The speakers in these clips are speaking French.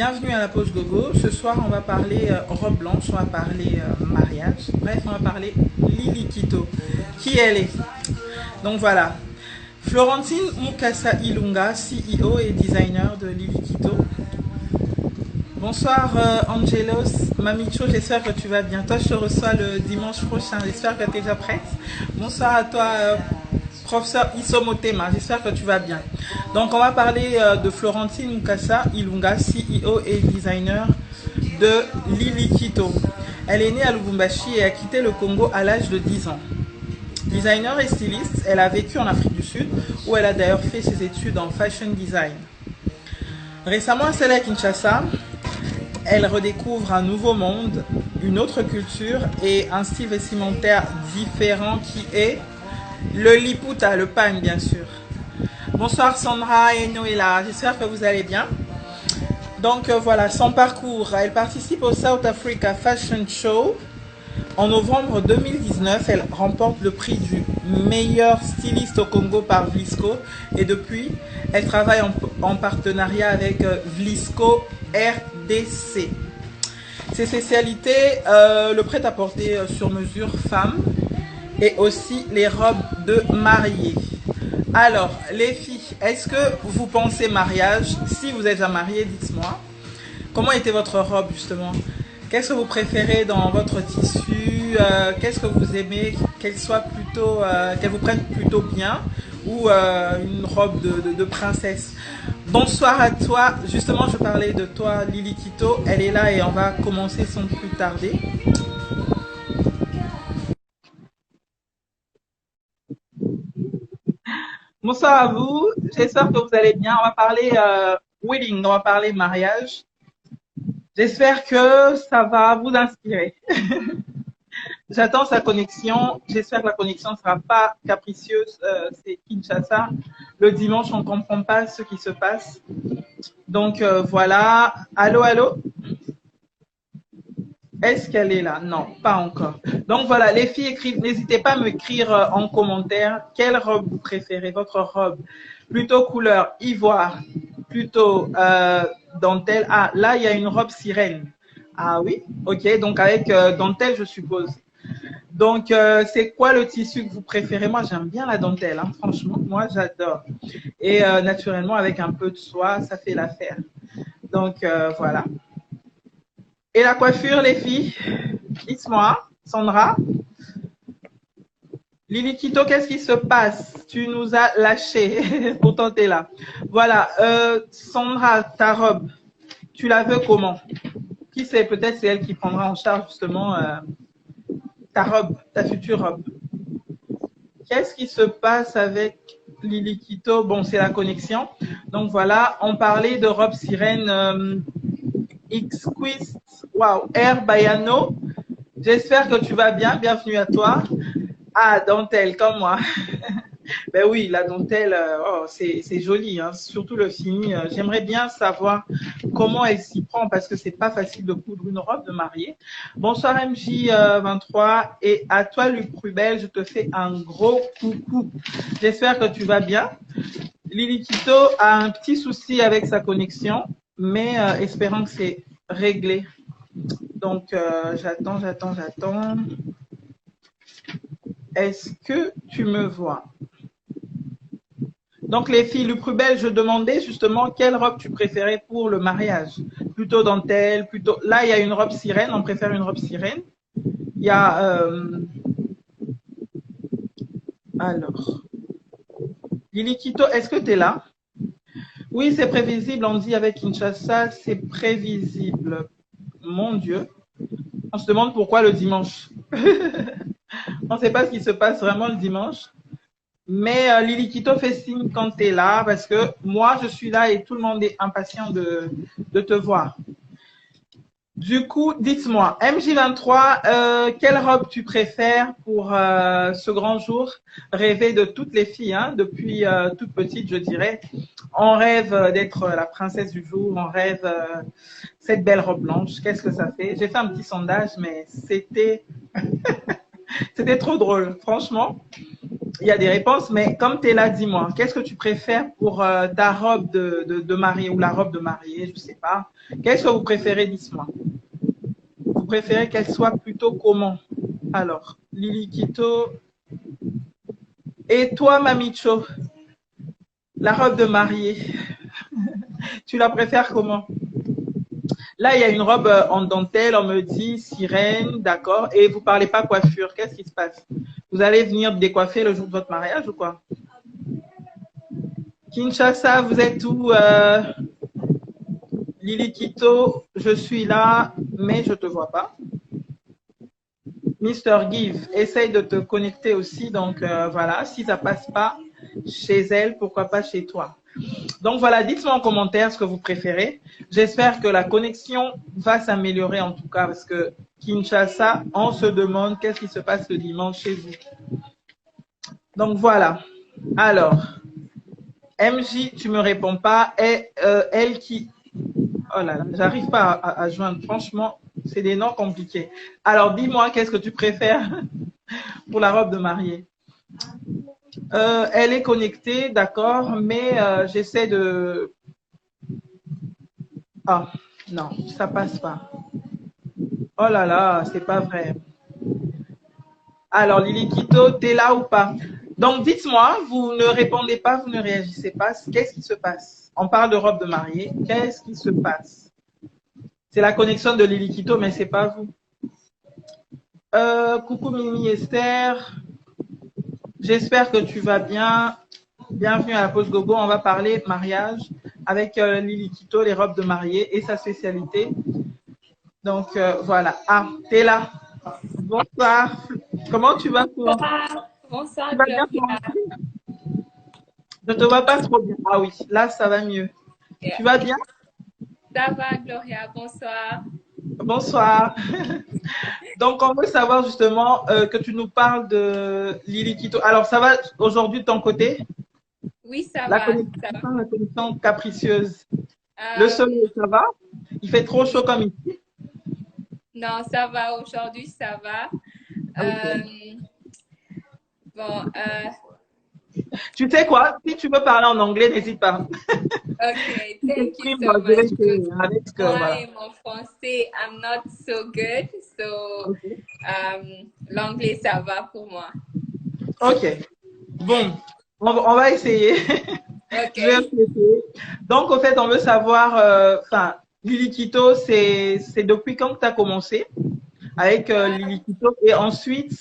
Bienvenue à la pause Gogo. Ce soir, on va parler robe blanche, on va parler mariage. Bref, on va parler Lily Quito. Qui elle est? Donc voilà. Florentine Mukasa Ilunga, CEO et designer de Lily Quito. Bonsoir Angelos, Mamicho, j'espère que tu vas bien. Toi, je te reçois le dimanche prochain. J'espère que tu es déjà prête. Bonsoir à toi, professeur Isomotema. J'espère que tu vas bien. Donc, on va parler de Florentine Mukasa Ilunga, CEO et designer de Lily Quito. Elle est née à Lubumbashi et a quitté le Congo à l'âge de 10 ans. Designer et styliste, elle a vécu en Afrique du Sud où elle a d'ailleurs fait ses études en fashion design. Récemment installée à Kinshasa, elle redécouvre un nouveau monde, une autre culture et un style vestimentaire différent qui est le liputa, le pan bien sûr. Bonsoir Sandra et Noëlla, j'espère que vous allez bien. Donc voilà, son parcours. Elle participe au South Africa Fashion Show. En novembre 2019, elle remporte le prix du meilleur styliste au Congo par Vlisco. Et depuis, elle travaille en partenariat avec Vlisco RDC. Ses spécialités, le prêt-à-porter sur mesure femme et aussi les robes de mariée. Alors, les filles, est-ce que vous pensez mariage? Si vous êtes déjà mariée, dites-moi. Comment était votre robe justement? Qu'est-ce que vous préférez dans votre tissu? Qu'est-ce que vous aimez? Qu'elle soit plutôt, qu'elle vous prenne plutôt bien ou une robe de princesse? Bonsoir à toi. Justement, je parlais de toi, Lily Quito. Elle est là et on va commencer sans plus tarder. Bonsoir à vous. J'espère que vous allez bien. On va parler wedding, on va parler mariage. J'espère que ça va vous inspirer. J'attends sa connexion. J'espère que la connexion ne sera pas capricieuse. C'est Kinshasa. Le dimanche, on ne comprend pas ce qui se passe. Donc voilà. Allô, allô? Est-ce qu'elle est là? Non, pas encore. Donc voilà, les filles, écrivent. N'hésitez pas à m'écrire en commentaire quelle robe vous préférez, votre robe. Plutôt couleur ivoire, plutôt dentelle. Ah, là, il y a une robe sirène. Ah oui, ok. Donc avec dentelle, je suppose. Donc, c'est quoi le tissu que vous préférez? Moi, j'aime bien la dentelle, hein, franchement. Moi, j'adore. Et naturellement, avec un peu de soie, ça fait l'affaire. Donc, voilà. Et la coiffure, les filles? Dites-moi, Sandra. Lily Quito, qu'est-ce qui se passe? Tu nous as lâchés. Pourtant, tu es là. Voilà. Sandra, ta robe, tu la veux comment? Qui sait? Peut-être c'est elle qui prendra en charge justement ta robe, ta future robe. Qu'est-ce qui se passe avec Lily Quito? Bon, c'est la connexion. Donc voilà, on parlait de robe sirène Exquisite. Wow, Air Bayano. J'espère que tu vas bien. Bienvenue à toi. Ah, dentelle, comme moi. Ben oui, la dentelle, oh, c'est joli, hein, surtout le fini. J'aimerais bien savoir comment elle s'y prend parce que c'est pas facile de coudre une robe de mariée. Bonsoir MJ23 et à toi Luc Rubel, je te fais un gros coucou. J'espère que tu vas bien. Lily Quito a un petit souci avec sa connexion, mais espérons que c'est réglé. Donc j'attends. Est-ce que tu me vois? Donc, les filles, le plus belle, je demandais justement quelle robe tu préférais pour le mariage. Plutôt dentelle, plutôt. Là, il y a une robe sirène, on préfère une robe sirène. Il y a. Alors. Lily Quito, est-ce que tu es là? Oui, c'est prévisible, on dit avec Kinshasa, c'est prévisible. Mon Dieu. On se demande pourquoi le dimanche. On ne sait pas ce qui se passe vraiment le dimanche. Mais Lily Quito fait signe quand tu es là parce que moi, je suis là et tout le monde est impatient de te voir. Du coup, dites-moi, MJ23, quelle robe tu préfères pour ce grand jour? Rêver de toutes les filles, hein, depuis toute petite, je dirais. On rêve d'être la princesse du jour, on rêve cette belle robe blanche. Qu'est-ce que ça fait? J'ai fait un petit sondage, mais c'était trop drôle, franchement. il y a des réponses, mais comme tu es là, dis-moi, qu'est-ce que tu préfères pour ta robe de mariée ou la robe de mariée, je ne sais pas. Qu'est-ce que vous préférez, dis-moi. Vous préférez qu'elle soit plutôt comment? Alors, Lily Kito. Et toi, Mamicho, la robe de mariée, tu la préfères comment? Là, il y a une robe en dentelle, on me dit sirène, d'accord. Et vous parlez pas coiffure, qu'est-ce qui se passe? Vous allez venir décoiffer le jour de votre mariage ou quoi? Kinshasa, vous êtes où? Lily Kito, je suis là, mais je te vois pas. Mister Give, essaye de te connecter aussi. Donc voilà, si ça passe pas chez elle, pourquoi pas chez toi? Donc voilà, dites-moi en commentaire ce que vous préférez. J'espère que la connexion va s'améliorer en tout cas, parce que Kinshasa, on se demande qu'est-ce qui se passe le dimanche chez vous. Donc voilà. Alors, MJ, tu me réponds pas. Et elle qui... Oh là là, j'arrive pas à joindre. Franchement, c'est des noms compliqués. Alors, dis-moi, qu'est-ce que tu préfères pour la robe de mariée? Elle est connectée, d'accord, mais j'essaie de... Ah, non, ça passe pas. Oh là là, c'est pas vrai. Alors, Lily Kito, t'es là ou pas? Donc, dites-moi, vous ne répondez pas, vous ne réagissez pas. Qu'est-ce qui se passe? On parle de robe de mariée. Qu'est-ce qui se passe? C'est la connexion de Lily Kito, mais c'est pas vous. Coucou Mimi Esther. J'espère que tu vas bien. Bienvenue à la pause Gogo. On va parler mariage avec Lily Kito, les robes de mariée et sa spécialité. Donc, voilà. Ah, t'es là. Bonsoir. Comment tu vas, toi? Bonsoir, bonsoir Tu vas bien, toi? Gloria. Je ne te vois pas trop bien. Ah oui, là, ça va mieux. Yeah. Tu vas bien? Ça va Gloria, bonsoir. Bonsoir. Donc, on veut savoir justement que tu nous parles de Lily Kito. Alors, ça va aujourd'hui de ton côté? Oui, ça La va, ça va. connexion capricieuse. Le Euh, soleil, ça va? Il fait trop chaud comme ici. non, ça va aujourd'hui, ça va. Ok. Euh, bon, Tu sais quoi? Si tu veux parler en anglais, n'hésite pas. okay, Tu thank you t'exprimes so much because avec moi voilà. et mon français, I'm not so good, so Ok. l'anglais, ça va pour moi. Ok. Bon, on va essayer. Je vais Ok. essayer. Donc, au fait, on veut savoir, enfin, Lily Kito, c'est depuis quand que tu as commencé avec Lily Kito? Et ensuite,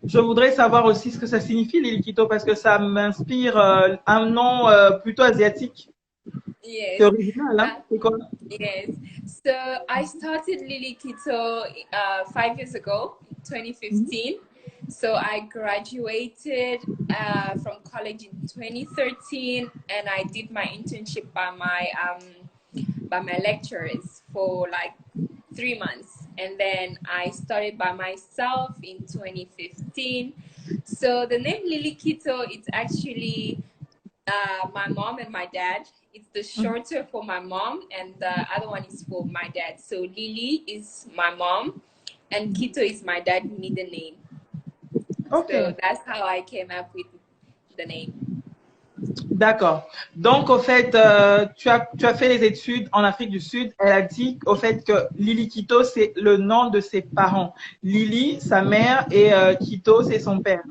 je voudrais savoir aussi ce que ça signifie Lily Kito parce que ça m'inspire un nom plutôt asiatique. C'est Yes. original, hein? C'est quoi? Yes. So I started Lily Keto 5 years ago, 2015. So I graduated from college in 2013, and I did my internship by my lecturers for like 3 months, and then I started by myself in 2015. So the name Lily Keto, it's actually my mom and my dad. It's the shorter for my mom, and the other one is for my dad. So Lily is my mom, and Kito is my dad's middle name. So Ok. that's how I came up with the name. D'accord. Donc, au fait, tu as fait les études en Afrique du Sud. Elle a dit au fait que Lily Kito, c'est le nom de ses parents. Lily, sa mère, et Kito, c'est son père.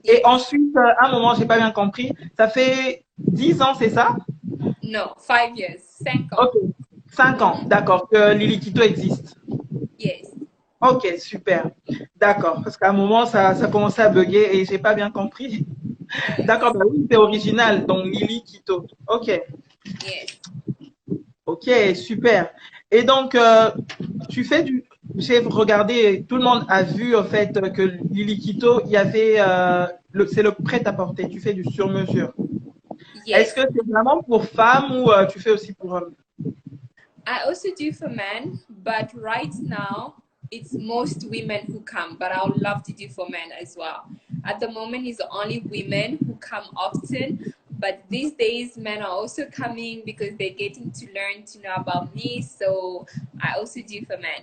Et Yes. ensuite, à un moment, j'ai pas bien compris. Ça fait 10 ans, c'est ça? No, 5 years. 5 ans. Ok. 5 ans, d'accord, que Lily Kito existe. Yes. Ok, super. D'accord. Parce qu'à un moment, ça commençait à bugger et j'ai pas bien compris. D'accord, bah oui, c'est original. Donc, Lily Kito. Ok. Yes. Ok, super. Et donc, tu fais du... J'ai regardé, tout le monde a vu au fait que Lily Kito, il y avait... c'est le prêt-à-porter, tu fais du sur-mesure. Est-ce Yes. que c'est vraiment pour femmes ou tu fais aussi pour hommes? I also do for men, but right now it's most women who come, but I would love to do for men as well. At the moment, it's only women who come often, but these days men are also coming because they're getting to learn to know about me. So I also do for men.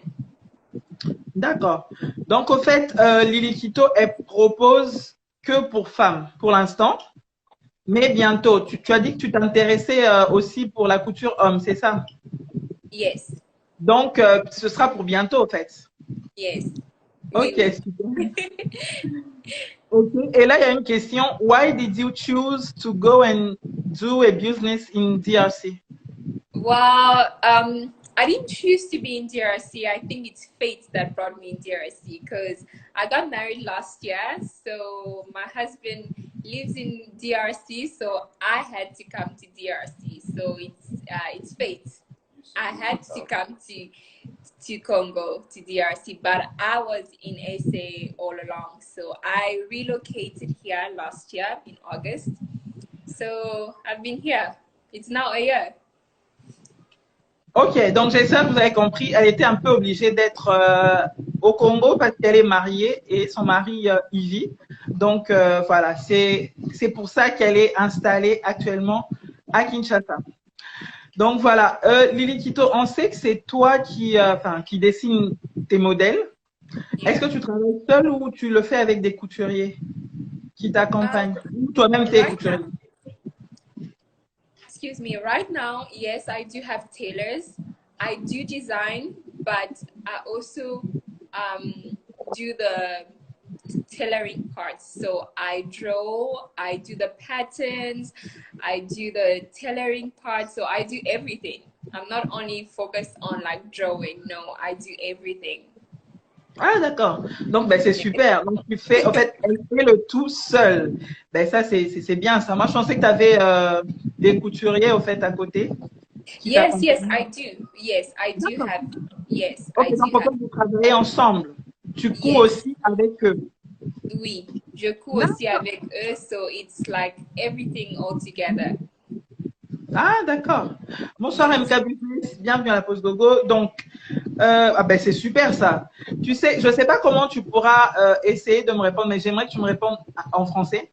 D'accord. Donc, au fait, Lily Kito, elle propose que pour femmes pour l'instant, mais bientôt. Tu as dit que tu t'intéressais aussi pour la couture homme, c'est ça? Yes, Donc, ce sera pour bientôt, en fait. yes. Oui, Ok, oui. super. Ok. Et là, il y a une question. Why did you choose to go and do a business in DRC? Well, I didn't choose to be in DRC. I think it's fate that brought me in DRC because I got married last year. So my husband lives in DRC, so I had to come to DRC. So it's fate. I had to come to Congo, to DRC, but I was in SA all along. So I relocated here last year in August. So I've been here. It's now a year. Ok, donc j'espère que vous avez compris. Elle était un peu obligée d'être au Congo parce qu'elle est mariée et son mari y vit. Donc voilà, c'est pour ça qu'elle est installée actuellement à Kinshasa. Donc voilà, Lily Kito, on sait que c'est toi qui dessine tes modèles. Est-ce que tu travailles seule ou tu le fais avec des couturiers qui t'accompagnent? Ou toi-même t'es Right couturier? now, excuse me, right now, yes, I do have tailors. I do design, but I also do the tailoring parts. So I draw, I do the patterns, I do the tailoring part. So I do everything. I'm not only focused on like drawing. No, I do everything. Ah, d'accord. Donc, ben, c'est super. Donc, tu fais, en fait, elle fait le tout seul. Ben, ça, c'est bien ça. Moi, je pensais que tu avais des couturiers, au fait, à côté qui Yes, yes, t'accompagnent. I do. Yes, I do D'accord. have. Yes, Ok, I do donc, en have. fait, vous travaillez ensemble. Tu couds Yes. aussi avec eux. Oui, je couds aussi D'accord. avec eux, so it's like everything all together. Ah, d'accord. Bonsoir, Yes. MK Business. Bienvenue à la pause Gogo. Donc, ah ben, c'est super ça. Tu sais, je ne sais pas comment tu pourras essayer de me répondre, mais j'aimerais que tu me répondes en français.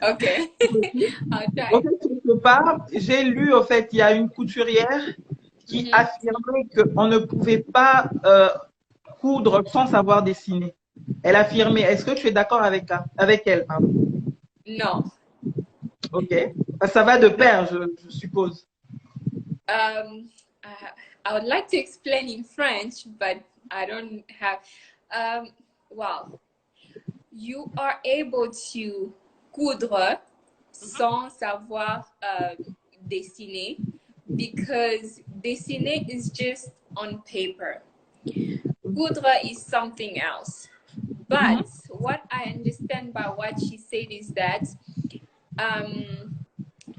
Okay. I'll Au try. fait, quelque part, j'ai lu, au fait, il y a une couturière qui Mhm. affirmait qu'on ne pouvait pas coudre sans savoir dessiner. Elle affirmait, est-ce que tu es d'accord avec elle, pardon? No. Ok. Ça va de pair, je suppose. Um, I would like to explain in French, but I don't have. Well, you are able to coudre sans savoir dessiner because dessiner is just on paper. Coudre is something else. But Mhm. what I understand by what she said is that um,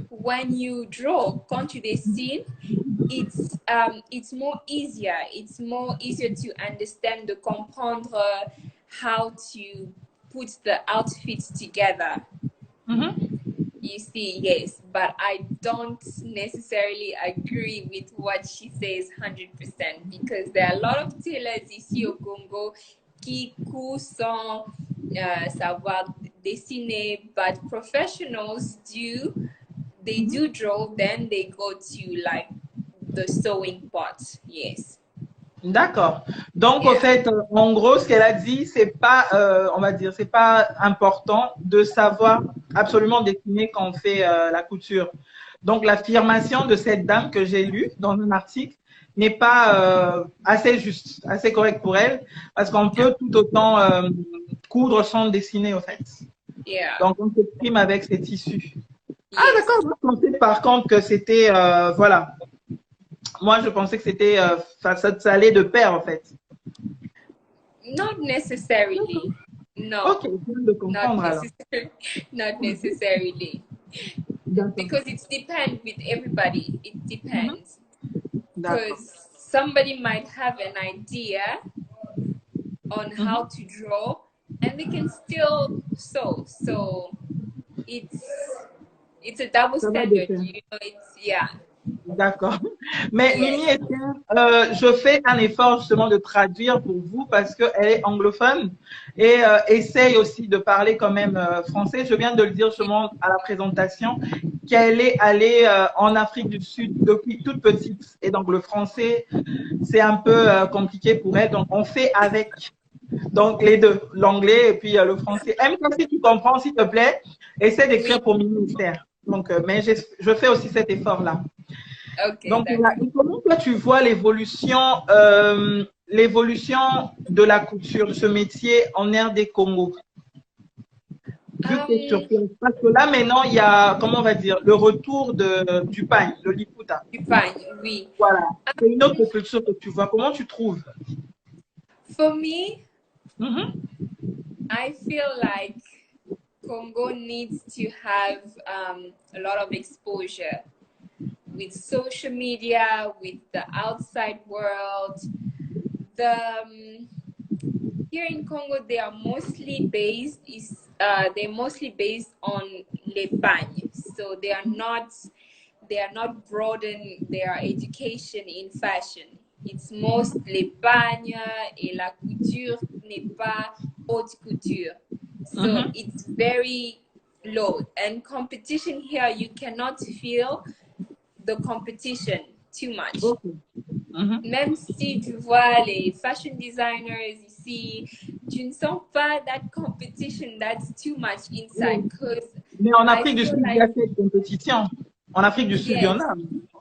when you draw, quand tu dessines, it's more easier. It's more easier to understand, to comprendre how to put the outfits together. Mhm. You see, yes, but I don't necessarily agree with what she says 100% because there are a lot of tailors ici au Congo qui cousent sans savoir dessiner, but professionals do. They do draw, then they go to like the sewing part. Yes. D'accord. Donc, au Yeah. fait, en gros, ce qu'elle a dit, c'est pas, on va dire, c'est pas important de savoir absolument dessiner quand on fait la couture. Donc, l'affirmation de cette dame que j'ai lue dans un article n'est pas assez juste, assez correcte pour elle, parce qu'on peut tout autant coudre sans dessiner, au fait. Yeah. Donc, on s'exprime avec ses tissus. Ah, Yes. d'accord. Je pensais par contre que c'était, voilà. Moi, je pensais que c'était, ça allait de pair, en fait. Not necessarily. Ok, No. je viens de Not comprendre alors. necessarily. Not necessarily. D'accord. Because it depends with everybody. It Mhm. depends. D'accord. Because somebody might have an idea on how Mhm. to draw and they can still sew. So it's a double Ça va de standard, pair. you know, it's yeah. D'accord. Mais Mimi, Yes. je fais un effort justement de traduire pour vous parce qu'elle est anglophone et essaye aussi de parler quand même français. Je viens de le dire justement à la présentation qu'elle est allée en Afrique du Sud depuis toute petite et donc le français, c'est un peu compliqué pour elle. Donc on fait avec. Donc, les deux, l'anglais et puis le français. Même si tu comprends, s'il te plaît, essaie d'écrire Oui, pour ministère. Donc, mais je fais aussi cet effort-là. ok, Donc, d'accord. et comment toi, tu vois l'évolution de la couture, de ce métier en RD Congo? Vu que tu es sur Um, place. Parce que là, maintenant, il y a, comment on va dire, le retour du pain, le liputa. du pain, oui. Voilà. C'est une autre culture que tu vois. Comment tu trouves? For me, Mhm. I feel like Congo needs to have a lot of exposure with social media, with the outside world. The Here in Congo, they are mostly based they're mostly based on l'épargne. So they are not broaden their education in fashion. It's most l'épargne et la couture n'est pas haute couture. So Mhm. it's very low. And competition here, you cannot feel the competition too much. Ok. Mhm. Même si tu vois les fashion designers ici, tu ne sens pas that competition that's too much inside. Oui. Because Mais en I Afrique du feel Sud, il y like, a cette compétition. En Afrique du Sud, il y en yes, a.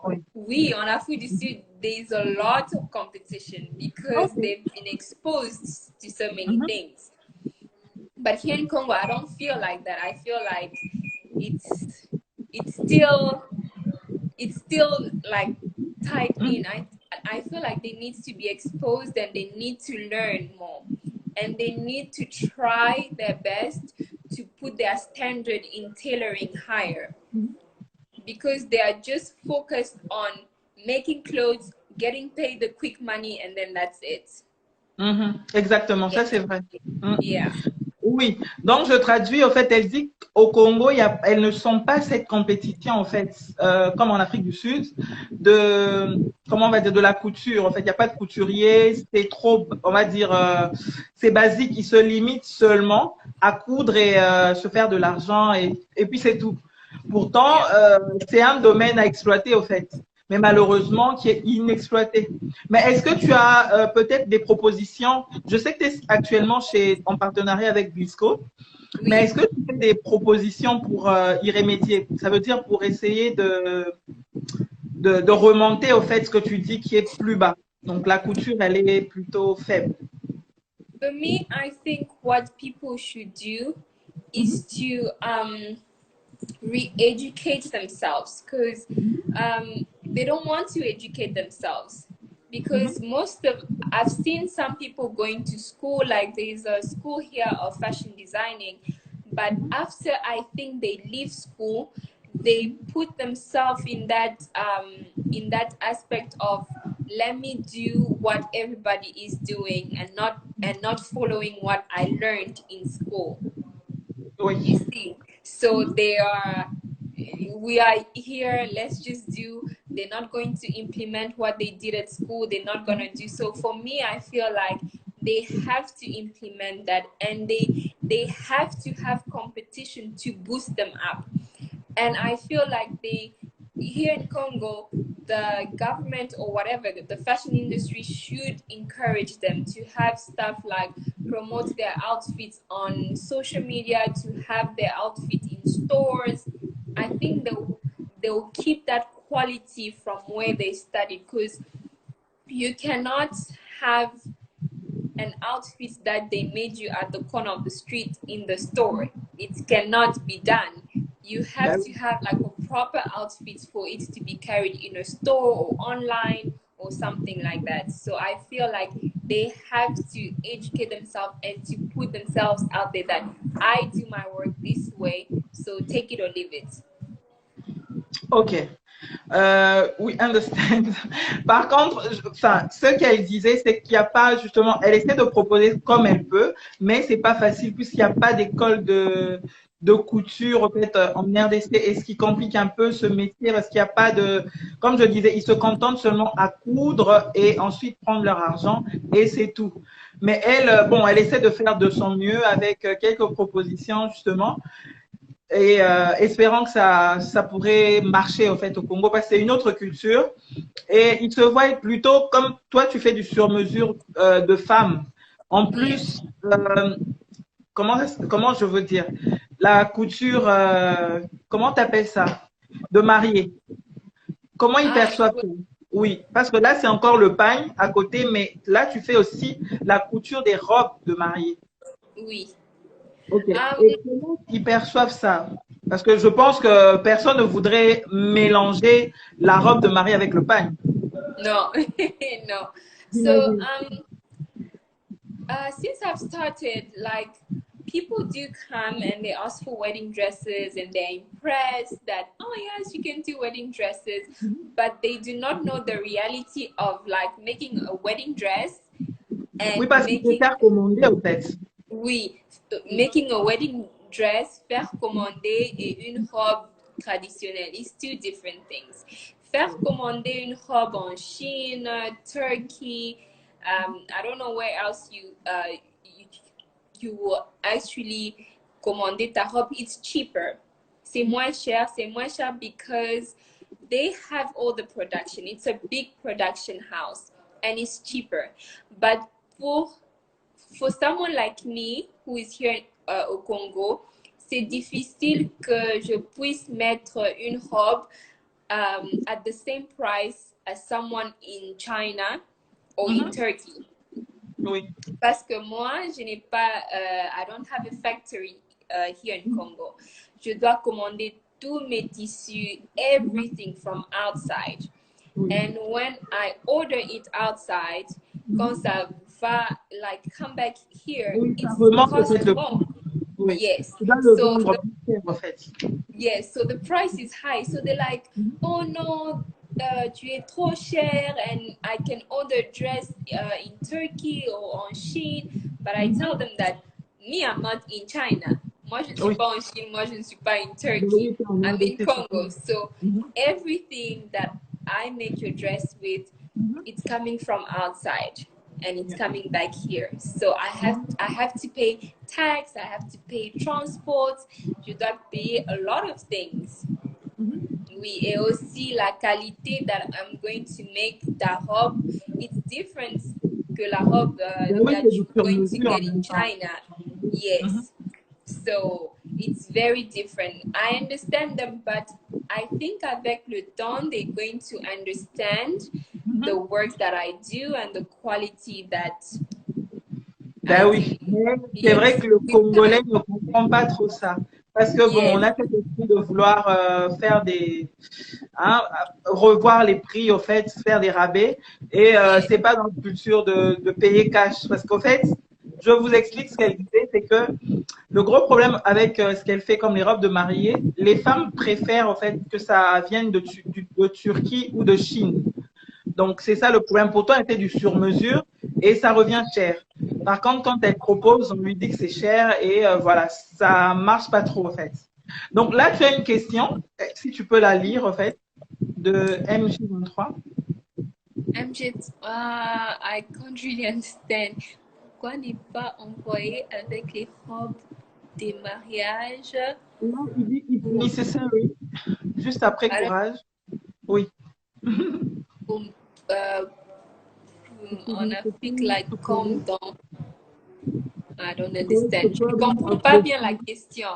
Oui. we on Afrique du Sud, there's a lot of competition because Ok. they've been exposed to so many Mhm. things. But here in Congo, I don't feel like that. I feel like it's it's still it's still like tied in. Mhm. I feel like they need to be exposed and they need to learn more. And they need to try their best to put their standard in tailoring higher because they are just focused on making clothes, getting paid the quick money, and then that's it. Mhm. Exactement, Yeah. ça c'est vrai. Mhm. Yeah. Oui, donc je traduis, au fait, elle dit qu'au Congo, elles ne sont pas cette compétition, en fait, comme en Afrique du Sud, comment on va dire, de la couture. En fait, il n'y a pas de couturier, c'est trop, on va dire, c'est basique, ils se limitent seulement à coudre et se faire de l'argent et puis c'est tout. Pourtant, Yeah. c'est un domaine à exploiter, au fait, mais malheureusement qui est inexploité. Mais est-ce que tu as peut-être des propositions? Je sais que tu es actuellement en partenariat avec Blisco, mais Oui. est-ce que tu fais des propositions pour y remédier? Ça veut dire pour essayer de remonter au fait ce que tu dis qui est plus bas. Donc la couture, elle est plutôt faible. For me, I think what people should do is Mhm. to re-educate themselves because they don't want to educate themselves because Mhm. most of I've seen some people going to school like there's a school here of fashion designing, but after I think they leave school they put themselves in that aspect of let me do what everybody is doing and not following what I learned in school, you Oui. see. So they are we are here, let's just do, they're not going to implement what they did at school, they're not going to do. So for me, I feel like they have to implement that and they have to have competition to boost them up. And I feel like they here in Congo, the government or whatever, the fashion industry should encourage them to have stuff like promote their outfits on social media, to have their outfit in stores. I think they'll keep that quality from where they studied because you cannot have an outfit that they made you at the corner of the street in the store. It cannot be done. You have Ben to have like a proper outfit for it to be carried in a store or online or something like that. So I feel like they have to educate themselves and to put themselves out there that I do my work this way, so take it or leave it. Ok. We understand. Par contre, enfin, ce qu'elle disait, c'est qu'il n'y a pas justement, elle essaie de proposer comme elle peut, mais c'est pas facile puisqu'il n'y a pas d'école de couture en fait en RDC et ce qui complique un peu ce métier parce qu'il n'y a pas de, comme je disais, ils se contentent seulement à coudre et ensuite prendre leur argent et c'est tout. Mais elle, bon, elle essaie de faire de son mieux avec quelques propositions justement et espérant que ça pourrait marcher en fait au Congo parce que c'est une autre culture et ils se voient plutôt comme toi tu fais du sur-mesure de femmes En Yes. plus, comment je veux dire, la couture, comment t'appelles ça? De mariée. Comment ils Ah, perçoivent ça? Oui, parce que là, c'est encore le pagne à côté, mais là, tu fais aussi la couture des robes de mariée. oui. Ok. Um, Et comment ils perçoivent ça? Parce que je pense que personne ne voudrait mélanger la robe de mariée avec le pagne. no, no. So, J'imagine. since I've started, like, people do come and they ask for wedding dresses and they're impressed that, oh, yes, you can do wedding dresses, but they do not know the reality of like making a wedding dress Oui, and parce qu'il faut making, faire commander, en fait. oui, making a wedding dress, faire commander et une robe traditionnelle. It's two different things. Faire commander une robe en Chine, Turkey, I don't know where else you will actually commander ta robe. It's cheaper. C'est moins cher because they have all the production. It's a big production house and it's cheaper. But for for someone like me who is here au Congo, c'est difficile que je puisse mettre une robe at the same price as someone in China or in Mhm. Turkey. Oui. Parce que moi, je n'ai pas, I don't have a factory here in Congo. Je dois commander tous mes tissus, everything from outside. Oui. And when I order it outside, quand ça va like come back here, Oui, ça it's remonte cost peut-être le prix. more. Oui. Yes. Tu dois le So vendre the plus cher, en fait. yes, so the price is high. So they're like, oh no, tu es trop cher, and I can order dress in Turkey or on Shein. But I tell them that me, I'm not in China. Moi, je ne suis Oui. pas en Chine. Moi, je ne suis pas in Ben Turkey. oui, c'est en I'm Inde, in c'est ça. Congo. So Mhm. everything that I make your dress with, Mhm. it's coming from outside and it's Yeah. coming back here. So I have to pay tax, I have to pay transport, je dois payer a lot of things. Mhm. Oui, et aussi la qualité that I'm going to make ta robe, it's different que la robe Ben oui, that c'est du you're going to sur-mesure en get in même temps. China. Mhm. Yes. So it's very different. I understand them, but I think avec le temps, they're going to understand the Mhm. work that I do and the quality that I Ben do. oui, mais c'est vrai Yes, que le with Congolais time. ne comprend pas trop ça. Parce que bon, on Yes, a cet esprit de vouloir faire des, hein, revoir les prix, au fait, faire des rabais. Et yes. c'est pas dans la culture de payer cash. Parce qu'au fait, je vous explique ce qu'elle disait, c'est que le gros problème avec ce qu'elle fait comme les robes de mariée, les femmes préfèrent en fait que ça vienne de Turquie ou de Chine. Donc, c'est ça le problème. Pourtant, elle fait du sur-mesure et ça revient cher. Par contre, quand elle propose, on lui dit que c'est cher et voilà, ça marche pas trop, en fait. Donc là, tu as une question, si tu peux la lire, en fait, de MJ23. I'm just, I can't really understand. Pourquoi n'est pas envoyé avec les robes des mariages? Là, il dit it's necessary, juste après I don't, courage. Oui. pour, euh, en Afrique, like, comme dans, I don't understand. Je ne comprends pas bien la question.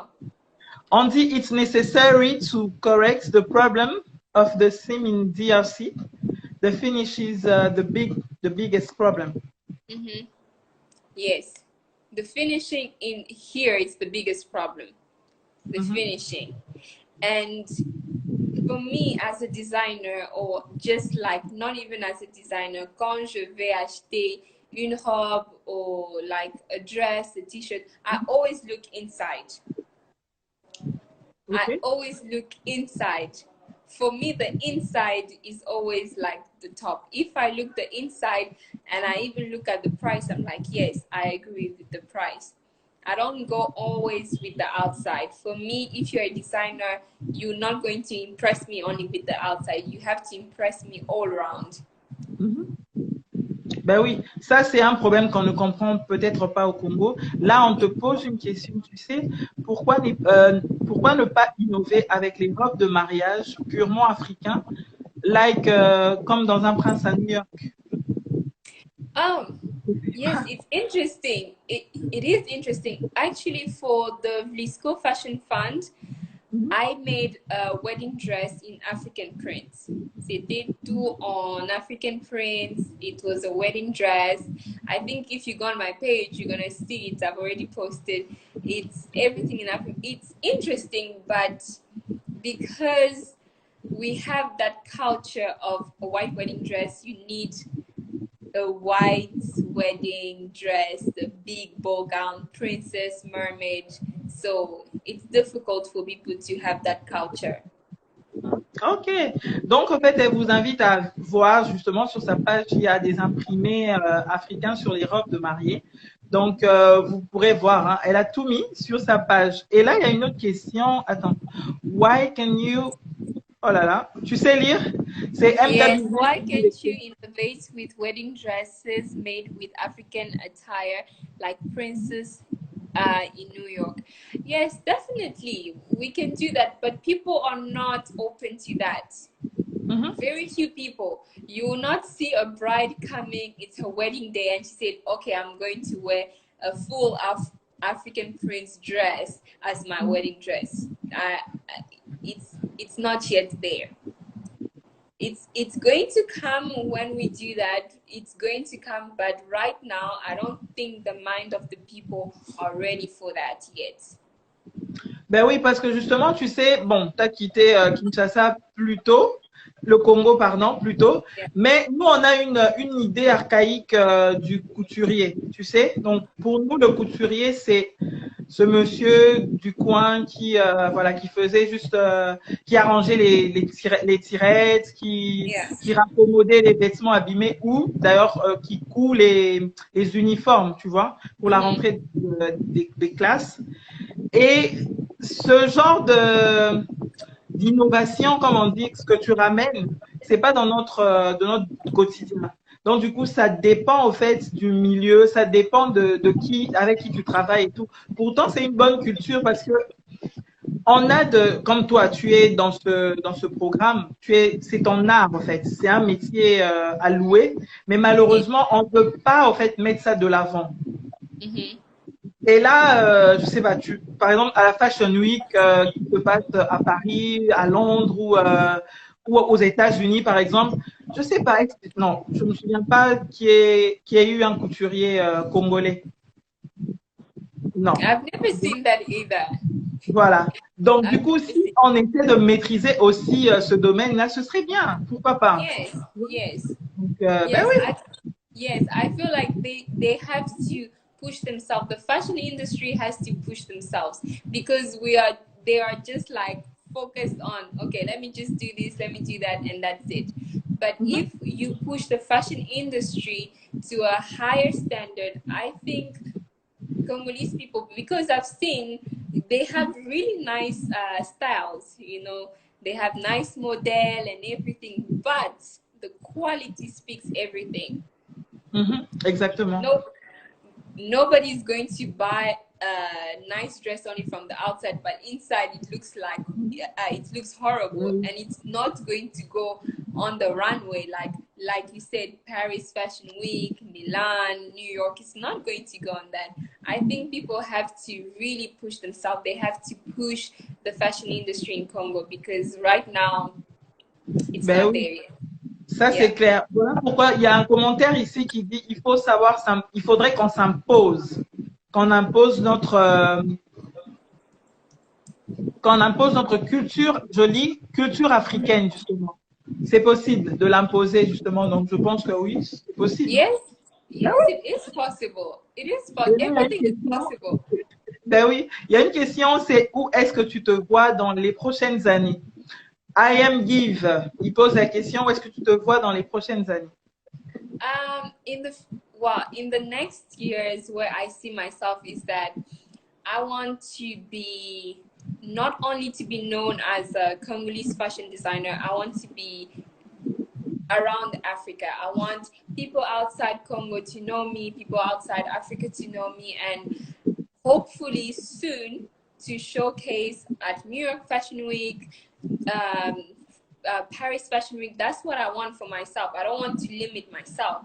On dit it's necessary to correct the problem of the seam in DRC. The finish is the biggest problem. Mhm. Yes. The finishing in here is the biggest problem. The finishing. And for me as a designer, or just like not even as a designer, quand je vais acheter une robe or like a dress, a t-shirt, I always look inside. I Okay. always look inside. For me, the inside is always like the top. If I look the inside and I even look at the price, I'm like, yes, I agree with the price. I don't go always with the outside. For me, if you're a designer, you're not going to impress me only with the outside. You have to impress me all around. Ben oui, ça c'est un problème qu'on ne comprend peut-être pas au Congo. Là, on te pose une question, tu sais, pourquoi ne pas innover avec les robes de mariage purement africains, like comme dans Un prince à New York? Oh, Yes, it's interesting. It is interesting. Actually, for the Vlisco Fashion Fund, I made a wedding dress in African prints. C'était tout en African prints. It was a wedding dress. I think if you go on my page, you're gonna see it. I've already posted. It's everything in Africa. It's interesting, but because we have that culture of a white wedding dress, you need a white wedding dress, a big ball gown, princess, mermaid. So it's difficult for people to have that culture. Ok. Donc, en fait, elle vous invite à voir justement sur sa page, il y a des imprimés africains sur les robes de mariée. Donc, vous pourrez voir, hein, elle a tout mis sur sa page. Et là, il y a une autre question. Attends. Why can you... Oh là là. Tu sais lire? C'est Yes, MW. why can't you innovate with wedding dresses made with African attire like Princess in New York? Yes, definitely. We can do that, but people are not open to that. Very few people. You will not see a bride coming, it's her wedding day, and she said, okay, I'm going to wear a full African prince dress as my wedding dress. It's not yet there. It's going to come when we do that. It's going to come, but right now, I don't think the mind of the people are ready for that yet. Ben oui, parce que justement, tu sais, bon, tu as quitté Kinshasa plus tôt, le Congo, pardon, plus tôt, mais nous, on a une idée archaïque du couturier, tu sais. Donc, pour nous, le couturier, c'est ce monsieur du coin qui, voilà, qui faisait juste, qui arrangeait les tirettes, qui raccommodait les vêtements abîmés ou d'ailleurs qui coud les uniformes, tu vois, pour la rentrée des classes. Et ce genre d'innovation, comme on dit, ce que tu ramènes, c'est pas dans de notre quotidien. Donc, du coup, ça dépend, au fait, du milieu, ça dépend de qui, avec qui tu travailles et tout. Pourtant, c'est une bonne culture parce que on a comme toi, tu es dans ce programme, c'est ton art, en fait. C'est un métier à louer, mais malheureusement, on ne peut pas, en fait, mettre ça de l'avant. Et là, je sais pas, par exemple, à la Fashion Week qui se passe à Paris, à Londres ou aux États-Unis, par exemple, je sais pas, non, je me souviens pas qu'il y ait eu un couturier congolais. Non. I've never seen that either. Voilà. Donc, du coup, si on essaie de maîtriser aussi ce domaine-là, ce serait bien. Pourquoi pas? Yes. Donc, yes, ben oui. Yes, I feel like they have to push themselves. The fashion industry has to push themselves because they are just like focused on, okay, let me just do this, let me do that, and that's it. But if you push the fashion industry to a higher standard, I think Congolese people, because I've seen they have really nice styles, you know, they have nice model and everything, but the quality speaks everything. Exactement. Nobody's going to buy a nice dress only from the outside, but inside it looks like it looks horrible, and it's not going to go on the runway like you said, Paris Fashion Week, Milan, New York. It's not going to go on that. I think people have to really push themselves. They have to push the fashion industry in Congo because right now it's not there yet. Ça, c'est clair. Voilà pourquoi il y a un commentaire ici qui dit il faudrait qu'on s'impose, qu'on impose notre culture, jolie culture africaine, justement. C'est possible de l'imposer, justement. Donc, je pense que oui, c'est possible. Yes, it is possible. It is everything is possible. Ben oui, il y a une question, c'est où est-ce que tu te vois dans les prochaines années? I am Give. Il pose la question, où est-ce que tu te vois dans les prochaines années? In the next years, where I see myself is that I want to be not only to be known as a Congolese fashion designer. I want to be around Africa. I want people outside Congo to know me, people outside Africa to know me, and hopefully soon to showcase at New York Fashion Week, Paris Fashion Week. That's what I want for myself. I don't want to limit myself.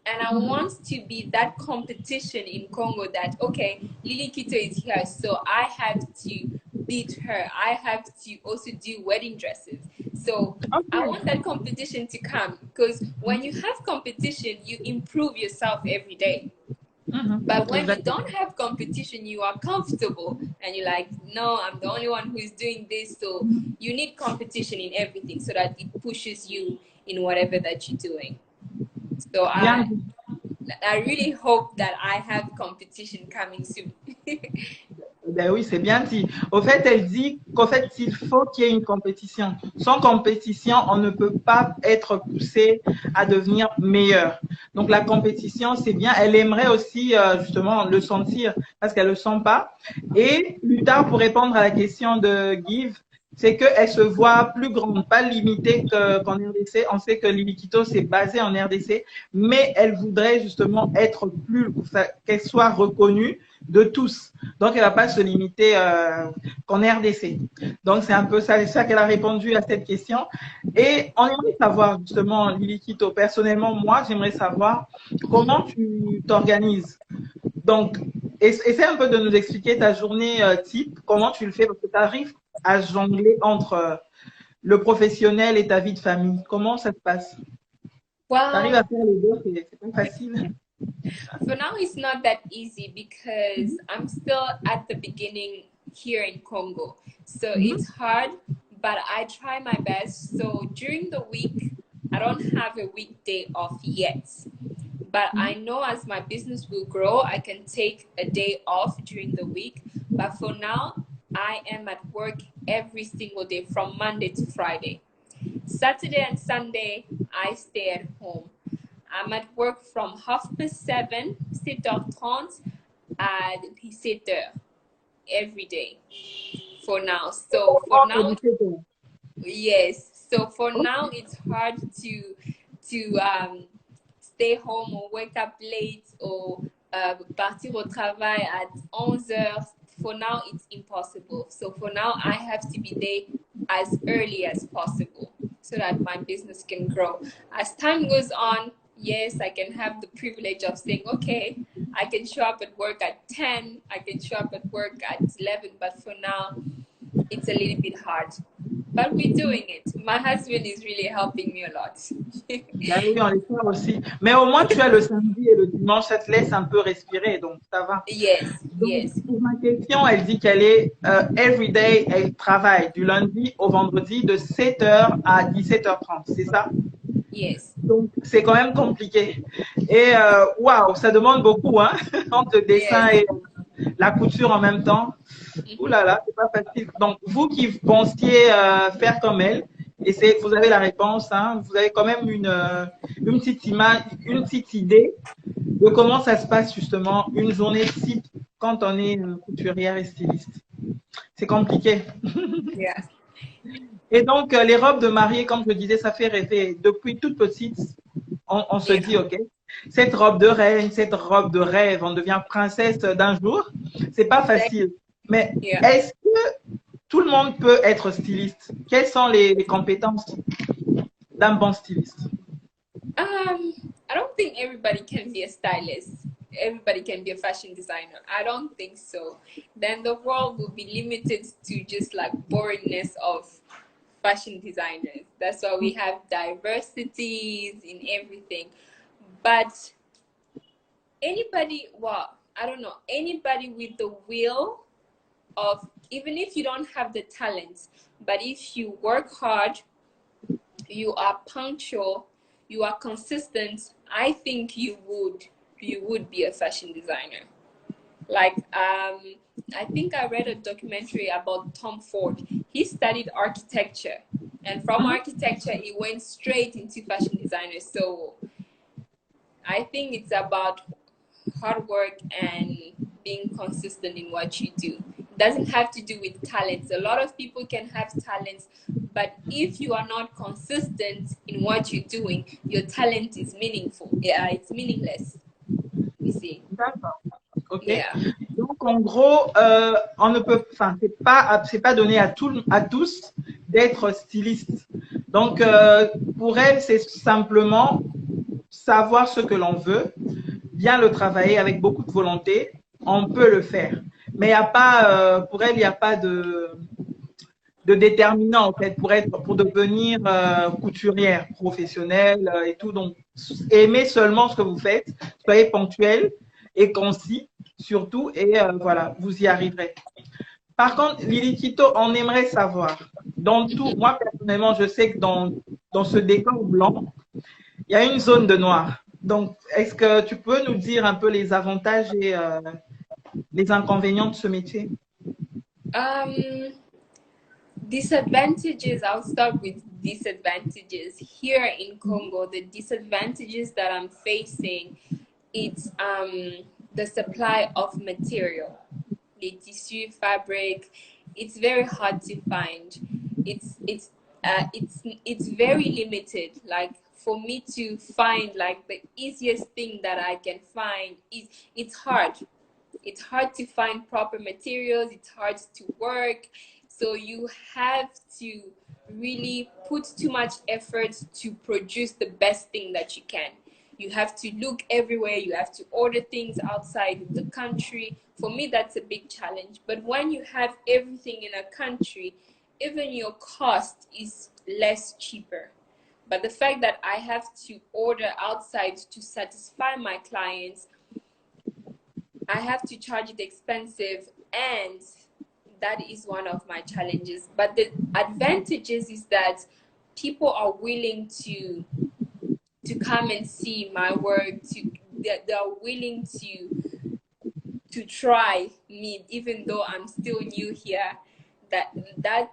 And I want to be that competition in Congo that, okay, Lily Kito is here, so I have to beat her. I have to also do wedding dresses. So I want that competition to come, because when you have competition, you improve yourself every day. But when you don't have competition, you are comfortable and you're like, no, I'm the only one who is doing this. So you need competition in everything so that it pushes you in whatever that you're doing. So I really hope that I have competition coming soon. Ben oui, c'est bien dit. Au fait, elle dit qu'en fait, il faut qu'il y ait une compétition. Sans compétition, on ne peut pas être poussé à devenir meilleur. Donc, la compétition, c'est bien. Elle aimerait aussi, justement, le sentir parce qu'elle ne le sent pas. Et plus tard, pour répondre à la question de Give, c'est qu'elle se voit plus grande, pas limitée qu'en RDC. On sait que Lily Kito, c'est basé en RDC, mais elle voudrait justement être plus, qu'elle soit reconnue de tous. Donc, elle ne va pas se limiter qu'en RDC. Donc, c'est un peu ça, c'est ça qu'elle a répondu à cette question. Et on aimerait savoir, justement, Lily Kito, personnellement, moi, j'aimerais savoir comment tu t'organises. Donc, essaie un peu de nous expliquer ta journée type, comment tu le fais, parce que tu arrives à jongler entre le professionnel et ta vie de famille. Comment ça se passe? Tu arrives à faire les deux, c'est pas facile. For now, it's not that easy because I'm still at the beginning here in Congo. So it's hard, but I try my best. So during the week, I don't have a weekday off yet. But I know as my business will grow, I can take a day off during the week. But for now, I am at work every single day from Monday to Friday. Saturday and Sunday, I stay at home. I'm at work from 7:30, 7h30 à 7h every day for now. So for now, yes. So for now, it's hard to stay home or wake up late or partir au travail at 11h. For now, it's impossible. So for now, I have to be there as early as possible so that my business can grow. As time goes on, yes, I can have the privilege of saying, okay, I can show up at work at 10, I can show up at work at 11, but for now, it's a little bit hard. But we're doing it. My husband is really helping me a lot. Ben oui, on l'espère aussi. Mais au moins, tu as le samedi et le dimanche, ça te laisse un peu respirer, donc ça va. Yes, donc, yes. Pour ma question, elle dit qu'elle est everyday, elle travaille du lundi au vendredi de 7h à 17h30, c'est ça? Yes. Donc, c'est quand même compliqué. Et waouh, ça demande beaucoup, hein, entre le dessin et la couture en même temps. Ouh là là, c'est pas facile. Donc, vous qui pensiez faire comme elle, et vous avez la réponse, hein, vous avez quand même une petite image, une petite idée de comment ça se passe justement une journée type quand on est couturière et styliste. C'est compliqué. Yeah. Et donc, les robes de mariée, comme je le disais, ça fait rêver. Depuis toute petite, on se dit, OK, cette robe de reine, cette robe de rêve, on devient princesse d'un jour. C'est pas facile. Mais est-ce que tout le monde peut être styliste? Quelles sont les compétences d'un bon styliste? I don't think everybody can be a stylist. Everybody can be a fashion designer. I don't think so. Then the world will be limited to just like boringness of fashion designers. That's why we have diversities in everything. But anybody, well, I don't know, anybody with the will of, even if you don't have the talent, but if you work hard, you are punctual, you are consistent, I think you would be a fashion designer. Like, I think I read a documentary about Tom Ford. He studied architecture, and from architecture, he went straight into fashion designer. So I think it's about hard work and being consistent in what you do. It doesn't have to do with talents. A lot of people can have talents, but if you are not consistent in what you're doing, your talent is meaningful. Yeah, it's meaningless. You see. D'accord. Ok. Yeah. Donc en gros, on ne peut, enfin, c'est pas donné à tous d'être styliste. Donc pour elle, c'est simplement savoir ce que l'on veut, bien le travailler avec beaucoup de volonté, on peut le faire. Mais il n'y a pas, pour elle, il n'y a pas de déterminant en fait pour devenir couturière professionnelle et tout. Donc, aimez seulement ce que vous faites, soyez ponctuel et concis surtout et voilà, vous y arriverez. Par contre, Lily Quito, on aimerait savoir, dans tout, moi personnellement, je sais que dans ce décor blanc, il y a une zone de noir. Donc, est-ce que tu peux nous dire un peu les avantages et les inconvénients de ce métier? Um, Disadvantages, I'll start with disadvantages. Here in Congo, the disadvantages that I'm facing, it's the supply of material, the tissue, fabric. It's very hard to find. It's very limited. Like for me to find like the easiest thing that I can find is it's hard. It's hard to find proper materials. It's hard to work. So you have to really put too much effort to produce the best thing that you can. You have to look everywhere. You have to order things outside the country. For me, that's a big challenge. But when you have everything in a country, even your cost is less cheaper. But the fact that I have to order outside to satisfy my clients, I have to charge it expensive, and that is one of my challenges. But the advantages is that people are willing to come and see my work. They're willing to try me, even though I'm still new here. That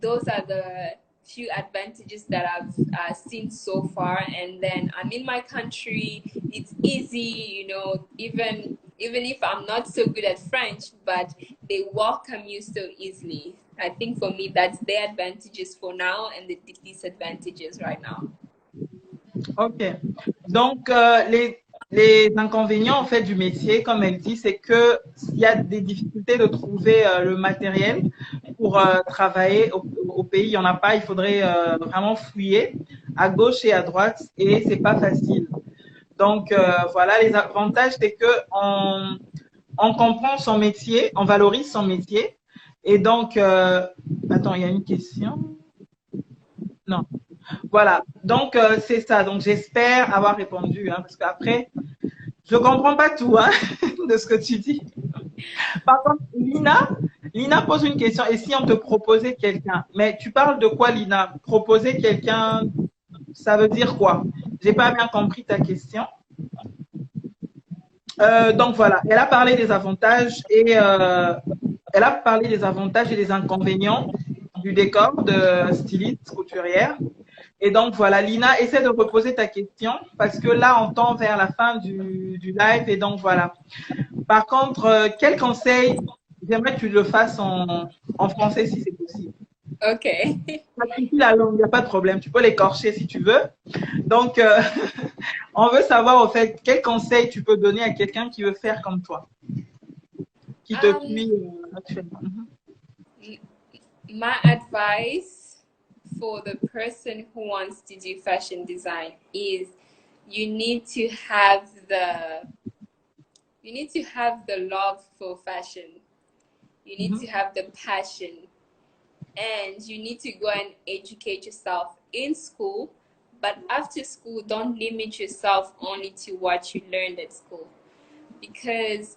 those are the few advantages that I've seen so far. And then I'm in my country. It's easy, you know, even if I'm not so good at French, but they welcome you so easily. I think for me, that's the advantages for now and the disadvantages right now. Ok. Donc, les inconvénients en fait du métier, comme elle dit, c'est que il y a des difficultés de trouver le matériel pour travailler au pays. Il n'y en a pas. Il faudrait vraiment fouiller à gauche et à droite et c'est pas facile. Donc, voilà, les avantages, c'est que on comprend son métier, on valorise son métier. Et donc, attends, il y a une question. Non. Voilà, donc c'est ça. Donc j'espère avoir répondu, hein, parce qu'après, je comprends pas tout hein, de ce que tu dis. Par contre, Lina pose une question. Et si on te proposait quelqu'un? Mais tu parles de quoi, Lina? Proposer quelqu'un, ça veut dire quoi? J'ai pas bien compris ta question. Donc voilà, elle a parlé des avantages et elle a parlé des avantages et des inconvénients du décor de styliste couturière. Et donc voilà, Lina, essaie de reposer ta question parce que là, on tend vers la fin du live et donc voilà. Par contre, quel conseil, j'aimerais que tu le fasses en français si c'est possible. Ok. La langue, il n'y a pas de problème, tu peux l'écorcher si tu veux. Donc, on veut savoir au fait, quel conseil tu peux donner à quelqu'un qui veut faire comme toi, qui te suit actuellement. My advice for the person who wants to do fashion design is you need to have the love for fashion. You need to have the passion, and you need to go and educate yourself in school. But after school, don't limit yourself only to what you learned at school, because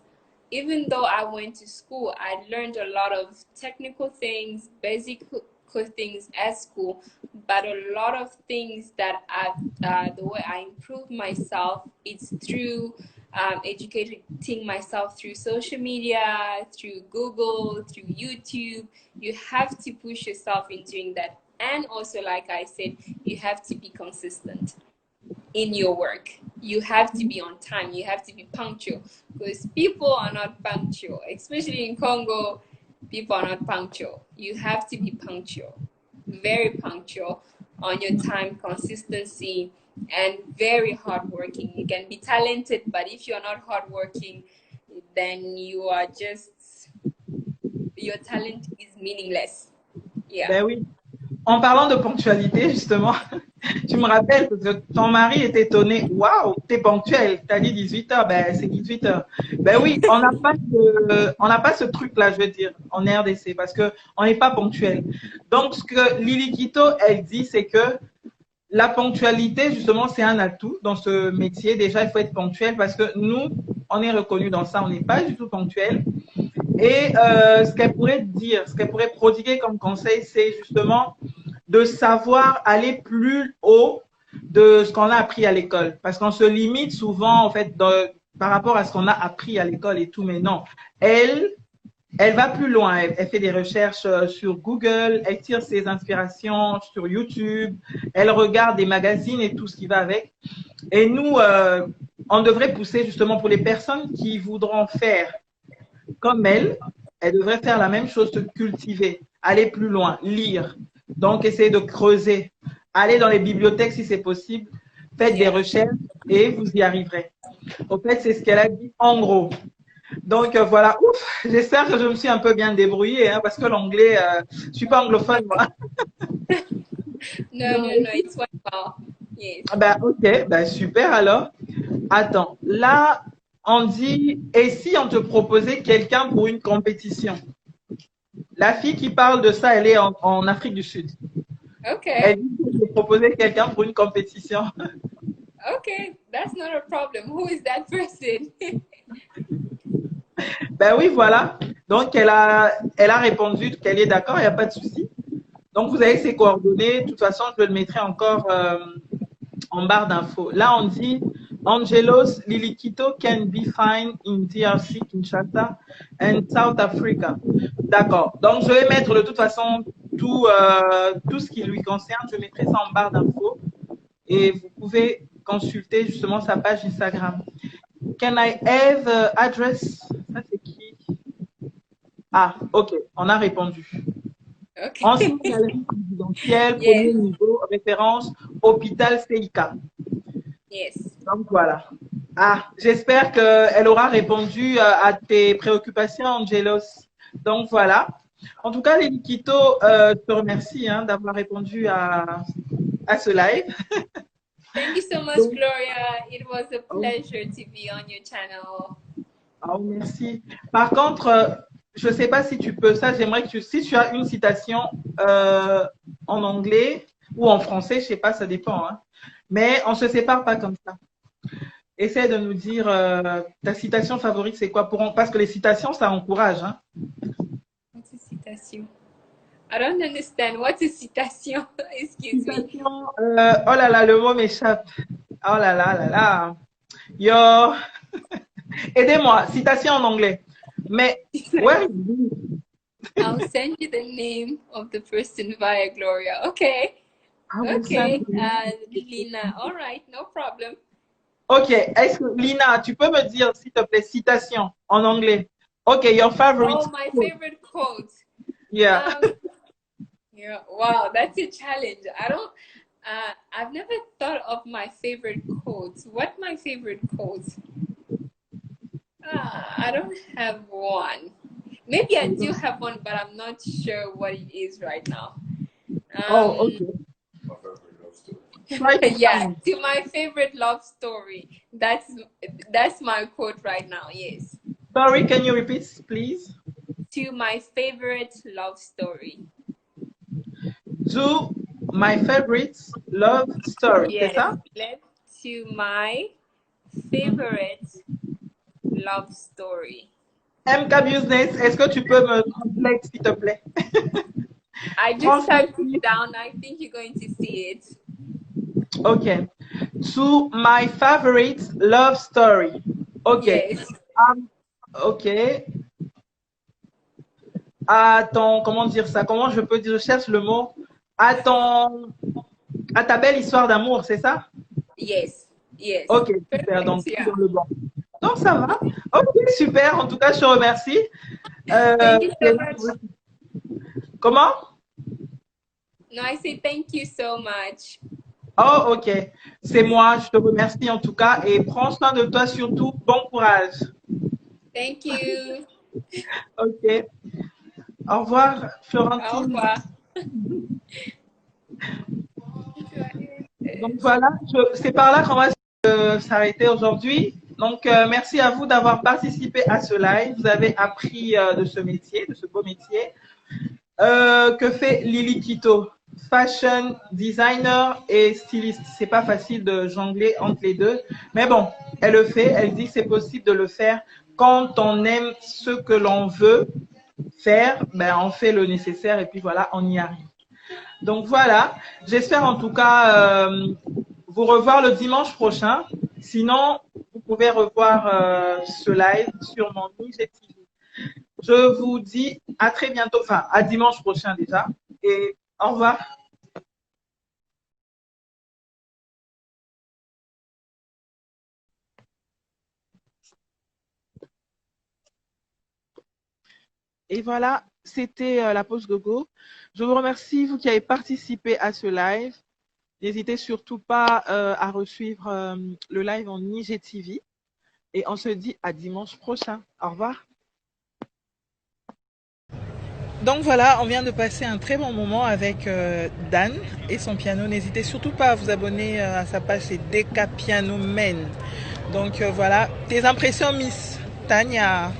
even though I went to school, I learned a lot of technical things, basic things at school, but a lot of things that the way I improve myself, it's through educating myself through social media, through Google, through YouTube. You have to push yourself in doing that. And also, like I said, you have to be consistent in your work. You have to be on time. You have to be punctual, because people are not punctual, especially in Congo. People are not punctual. You have to be punctual, very punctual on your time, consistency, and very hardworking. You can be talented, but if you're not hardworking, then your talent is meaningless. Yeah. Ben oui. En parlant de ponctualité, justement, Tu me rappelles parce que ton mari est étonné. Waouh, t'es ponctuel. T'as dit 18h, ben c'est 18h. Ben oui, on n'a pas ce truc-là, je veux dire, en RDC, parce que on n'est pas ponctuel. Donc, ce que Lily Quito, elle dit, c'est que la ponctualité, justement, c'est un atout dans ce métier. Déjà, il faut être ponctuel parce que nous, on est reconnus dans ça, on n'est pas du tout ponctuel. Et ce qu'elle pourrait dire, ce qu'elle pourrait prodiguer comme conseil, c'est justement de savoir aller plus haut de ce qu'on a appris à l'école. Parce qu'on se limite souvent, en fait, par rapport à ce qu'on a appris à l'école et tout, mais non. Elle, elle va plus loin. Elle fait des recherches sur Google, elle tire ses inspirations sur YouTube, elle regarde des magazines et tout ce qui va avec. Et nous, on devrait pousser justement pour les personnes qui voudront faire comme elle devrait faire la même chose, se cultiver, aller plus loin, lire. Donc, essayer de creuser, aller dans les bibliothèques si c'est possible, faites des recherches et vous y arriverez. Au fait, c'est ce qu'elle a dit en gros. Donc voilà, ouf, j'espère que je me suis un peu bien débrouillée, hein, parce que l'anglais, je suis pas anglophone, moi. No, no, no, it's one well. Yes. Ben, ok, ben, super alors. Attends, là, on dit, et si on te proposait quelqu'un pour une compétition? La fille qui parle de ça, elle est en Afrique du Sud. Okay. Elle dit que je proposais quelqu'un pour une compétition. Okay, that's not a problem. Who is that person? Ben oui, voilà. Donc, elle a répondu qu'elle est d'accord, il n'y a pas de souci. Donc, vous avez ses coordonnées. De toute façon, je le mettrai encore en barre d'infos. Là, on dit Angelos Liliquito can be found in DRC, Kinshasa and South Africa. D'accord. Donc, je vais mettre de toute façon tout ce qui lui concerne. Je mettrai ça en barre d'infos et vous pouvez consulter justement sa page Instagram. Can I have address? Ça, c'est qui? Ah, ok. On a répondu. Okay. Ancienne galerie présidentielle, Yes. premier niveau, référence, hôpital CIK. Yes. Donc voilà. Ah, j'espère qu'elle aura répondu à tes préoccupations, Angelos. Donc voilà. En tout cas, Lily Quito, je te remercie hein, d'avoir répondu à ce live. Thank you so much, Gloria. It was a pleasure to be on your channel. Oh, merci. Par contre, je ne sais pas si tu peux ça, j'aimerais que si tu as une citation en anglais ou en français, je ne sais pas, ça dépend. Hein. Mais on ne se sépare pas comme ça. Essaie de nous dire ta citation favorite, c'est quoi parce que les citations, ça encourage. Hein. What's a citation? I don't understand. What's a citation? Excuse citation, me. Oh là là, le mot m'échappe. Oh là là là là. Yo. Aidez-moi, citation en anglais. Mais, ouais. I'll send you the name of the person via Gloria. Okay. Okay. Lina. All right. No problem. Ok. Est-ce que, Lina, tu peux me dire, s'il te plaît, citation en anglais? Ok, your favorite. Oh, my favorite quote. Yeah. Yeah. Wow, that's a challenge. I've never thought of my favorite quotes. What my favorite quotes? I don't have one. Maybe I do have one, but I'm not sure what it is right now. Oh, okay. Yeah, to my favorite love story. That's my quote right now. Yes. Sorry, can you repeat, please? To my favorite love story. To my favorite love story. Yes. C'est ça? To my favorite love story. MK Business, est-ce que tu peux me translate, s'il te plaît? I just typed it down. I think you're going to see it. Okay. To my favorite love story. Okay. Yes. Ok. À ton, comment dire ça? Comment je peux dire? Je cherche le mot. À ta belle histoire d'amour, c'est ça? Yes. Yes. Ok, super. Donc, sur le banc. Donc, ça va. Ok, super. En tout cas, je te remercie. Thank you so much. Comment? No, I say thank you so much. Oh, ok. C'est moi. Je te remercie en tout cas. Et prends soin de toi surtout. Bon courage. Thank you. Ok. Au revoir, Florentine. Au revoir. Donc voilà, c'est par là qu'on va s'arrêter aujourd'hui. Donc merci à vous d'avoir participé à ce live. Vous avez appris de ce métier, de ce beau métier. Que fait Lily Quito? Fashion designer et styliste. C'est pas facile de jongler entre les deux. Mais bon, elle le fait. Elle dit que c'est possible de le faire quand on aime ce que l'on veut faire. Ben, on fait le nécessaire et puis voilà, on y arrive. Donc voilà, j'espère en tout cas vous revoir le dimanche prochain. Sinon, vous pouvez revoir ce live sur mon IGTV. Je vous dis à très bientôt, enfin à dimanche prochain déjà. Et au revoir. Et voilà, c'était la pause gogo. Je vous remercie, vous qui avez participé à ce live. N'hésitez surtout pas à resuivre le live en IGTV. Et on se dit à dimanche prochain. Au revoir. Donc voilà, on vient de passer un très bon moment avec Dan et son piano. N'hésitez surtout pas à vous abonner à sa page, c'est Deka Piano Men. Donc voilà, tes impressions, Miss Tania?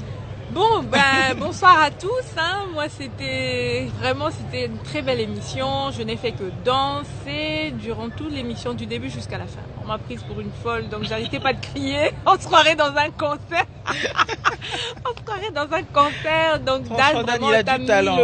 Bon, ben, bonsoir à tous. Hein. Moi, c'était une très belle émission. Je n'ai fait que danser durant toute l'émission, du début jusqu'à la fin. On m'a prise pour une folle, donc j'arrêtais pas de crier. On se croirait dans un concert. On se croirait dans un concert. Donc, Dan, vraiment, il a du talent.